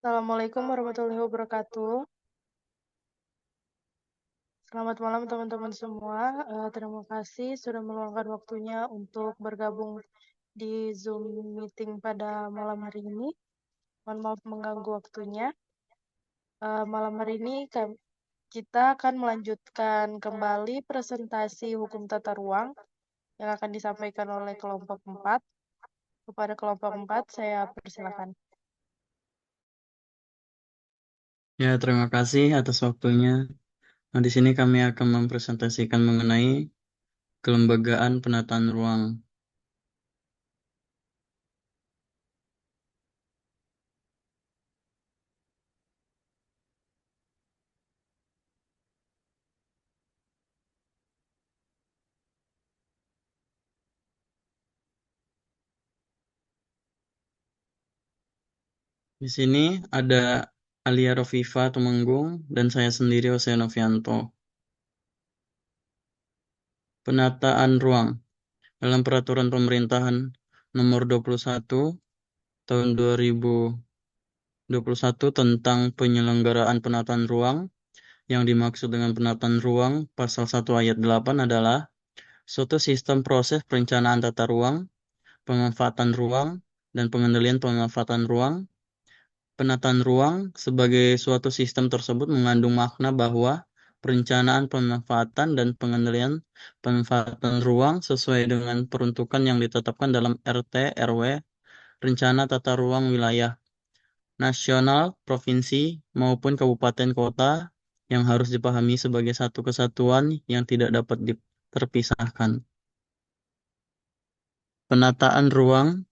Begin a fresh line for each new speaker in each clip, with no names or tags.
Assalamualaikum warahmatullahi wabarakatuh. Selamat malam teman-teman semua. Terima kasih sudah meluangkan waktunya untuk bergabung di Zoom meeting pada malam hari ini. Mohon maaf mengganggu waktunya. Malam hari ini kita akan melanjutkan kembali presentasi hukum tata ruang yang akan disampaikan oleh kelompok 4. Kepada kelompok 4, saya persilakan.
Ya, terima kasih atas waktunya. Nah, di sini kami akan mempresentasikan mengenai kelembagaan penataan ruang. Di sini ada Alia Rofifa Tumenggung dan saya sendiri Hose Novianto. Penataan ruang dalam Peraturan Pemerintahan Nomor 21 Tahun 2021 tentang penyelenggaraan penataan ruang. Yang dimaksud dengan penataan ruang pasal 1 ayat 8 adalah suatu sistem proses perencanaan tata ruang, pemanfaatan ruang, dan pengendalian pemanfaatan ruang. Penataan ruang sebagai suatu sistem tersebut mengandung makna bahwa perencanaan pemanfaatan dan pengendalian pemanfaatan ruang sesuai dengan peruntukan yang ditetapkan dalam RT, RW, Rencana Tata Ruang Wilayah Nasional, Provinsi, maupun Kabupaten Kota yang harus dipahami sebagai satu kesatuan yang tidak dapat terpisahkan. Penataan ruang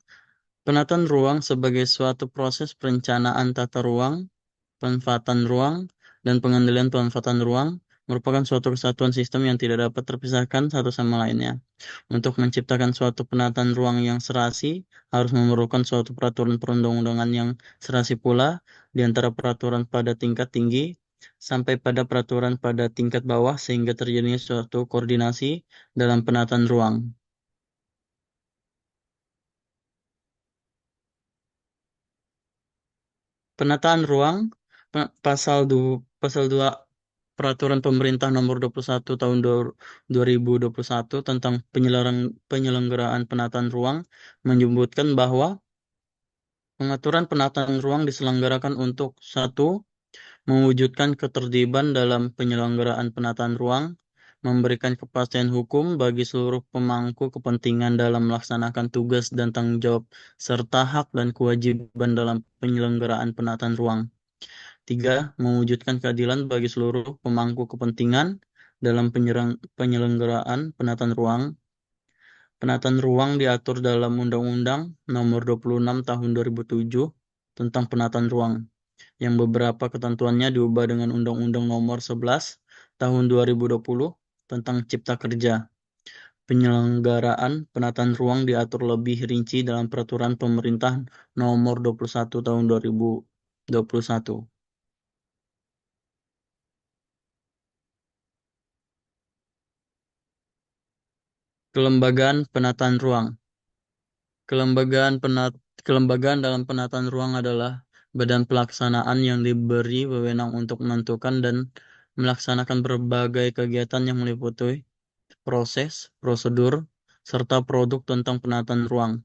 Penataan ruang sebagai suatu proses perencanaan tata ruang, pemanfaatan ruang, dan pengendalian pemanfaatan ruang merupakan suatu kesatuan sistem yang tidak dapat terpisahkan satu sama lainnya. Untuk menciptakan suatu penataan ruang yang serasi, harus memerlukan suatu peraturan perundang-undangan yang serasi pula, di antara peraturan pada tingkat tinggi sampai pada peraturan pada tingkat bawah sehingga terjadinya suatu koordinasi dalam penataan ruang. Penataan ruang pasal 2 Peraturan Pemerintah Nomor 21 Tahun 2021 tentang penyelenggaraan penataan ruang menyebutkan bahwa pengaturan penataan ruang diselenggarakan untuk satu, mewujudkan ketertiban dalam penyelenggaraan penataan ruang, memberikan kepastian hukum bagi seluruh pemangku kepentingan dalam melaksanakan tugas dan tanggung jawab serta hak dan kewajiban dalam penyelenggaraan penataan ruang. 3. Mewujudkan keadilan bagi seluruh pemangku kepentingan dalam penyelenggaraan penataan ruang. Penataan ruang diatur dalam Undang-Undang Nomor 26 Tahun 2007 tentang penataan ruang, yang beberapa ketentuannya diubah dengan Undang-Undang Nomor 11 Tahun 2020 tentang Cipta Kerja. Penyelenggaraan penataan ruang diatur lebih rinci dalam Peraturan Pemerintah Nomor 21 Tahun 2021. Kelembagaan penataan ruang. Kelembagaan dalam penataan ruang adalah badan pelaksanaan yang diberi wewenang untuk menentukan dan melaksanakan berbagai kegiatan yang meliputi proses, prosedur, serta produk tentang penataan ruang.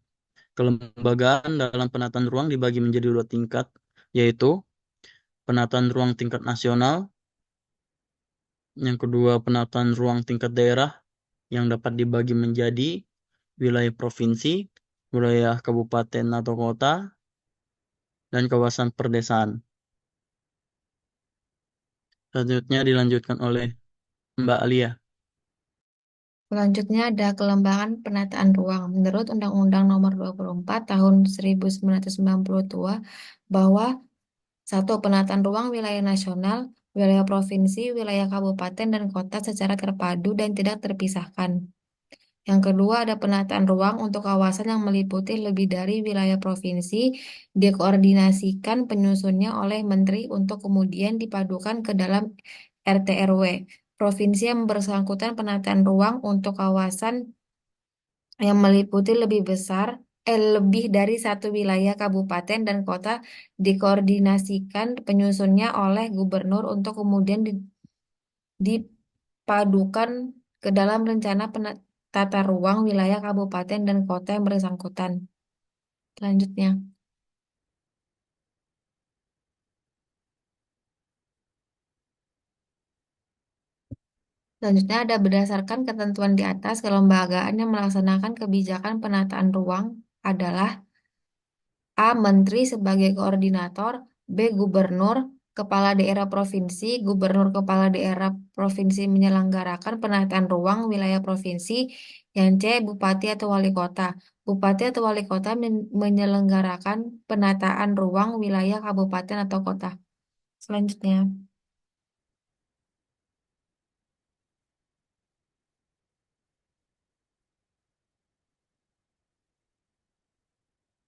Kelembagaan dalam penataan ruang dibagi menjadi 2 tingkat, yaitu penataan ruang tingkat nasional, yang kedua penataan ruang tingkat daerah, yang dapat dibagi menjadi wilayah provinsi, wilayah kabupaten atau kota, dan kawasan perdesaan. Selanjutnya dilanjutkan oleh Mbak Alia.
Selanjutnya ada kelembagaan penataan ruang. Menurut Undang-Undang Nomor 24 Tahun 1992 bahwa satu penataan ruang wilayah nasional, wilayah provinsi, wilayah kabupaten dan kota secara terpadu dan tidak terpisahkan. Yang kedua ada penataan ruang untuk kawasan yang meliputi lebih dari wilayah provinsi, dikoordinasikan penyusunnya oleh menteri untuk kemudian dipadukan ke dalam RT RW. Provinsi yang bersangkutan penataan ruang untuk kawasan yang meliputi lebih besar lebih dari satu wilayah kabupaten dan kota dikoordinasikan penyusunnya oleh gubernur untuk kemudian dipadukan ke dalam rencana tata ruang wilayah kabupaten dan kota yang bersangkutan. Selanjutnya. Selanjutnya ada berdasarkan ketentuan di atas, kelembagaan yang melaksanakan kebijakan penataan ruang adalah A. Menteri sebagai koordinator, B. Gubernur, Kepala Daerah Provinsi, Gubernur Kepala Daerah Provinsi menyelenggarakan penataan ruang wilayah provinsi, yang C. Bupati atau Wali Kota. Bupati atau Wali Kota menyelenggarakan penataan ruang wilayah kabupaten atau kota. Selanjutnya.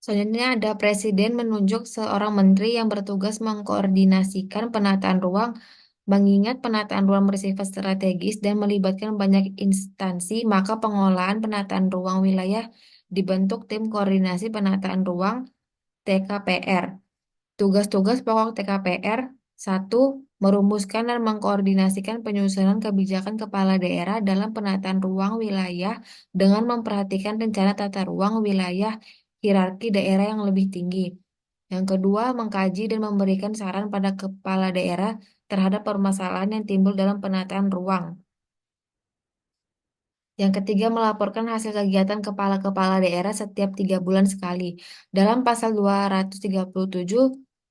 Selanjutnya ada Presiden menunjuk seorang menteri yang bertugas mengkoordinasikan penataan ruang, mengingat penataan ruang bersifat strategis dan melibatkan banyak instansi, maka pengolahan penataan ruang wilayah dibentuk tim koordinasi penataan ruang TKPR. Tugas-tugas pokok TKPR: 1. Merumuskan dan mengkoordinasikan penyusunan kebijakan kepala daerah dalam penataan ruang wilayah dengan memperhatikan rencana tata ruang wilayah hierarki daerah yang lebih tinggi. Yang kedua, mengkaji dan memberikan saran pada kepala daerah terhadap permasalahan yang timbul dalam penataan ruang. Yang ketiga, melaporkan hasil kegiatan kepala-kepala daerah setiap 3 bulan sekali. Dalam pasal 237,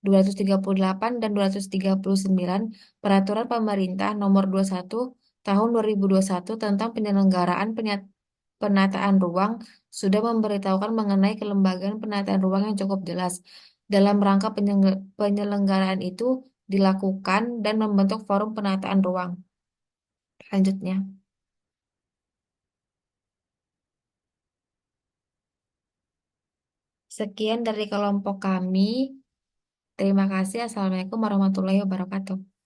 238, dan 239 Peraturan Pemerintah Nomor 21 Tahun 2021 tentang penyelenggaraan penataan ruang sudah memberitahukan mengenai kelembagaan penataan ruang yang cukup jelas. Dalam rangka penyelenggaraan itu dilakukan dan membentuk forum penataan ruang. Selanjutnya. Sekian dari kelompok kami. Terima kasih. Assalamualaikum warahmatullahi wabarakatuh.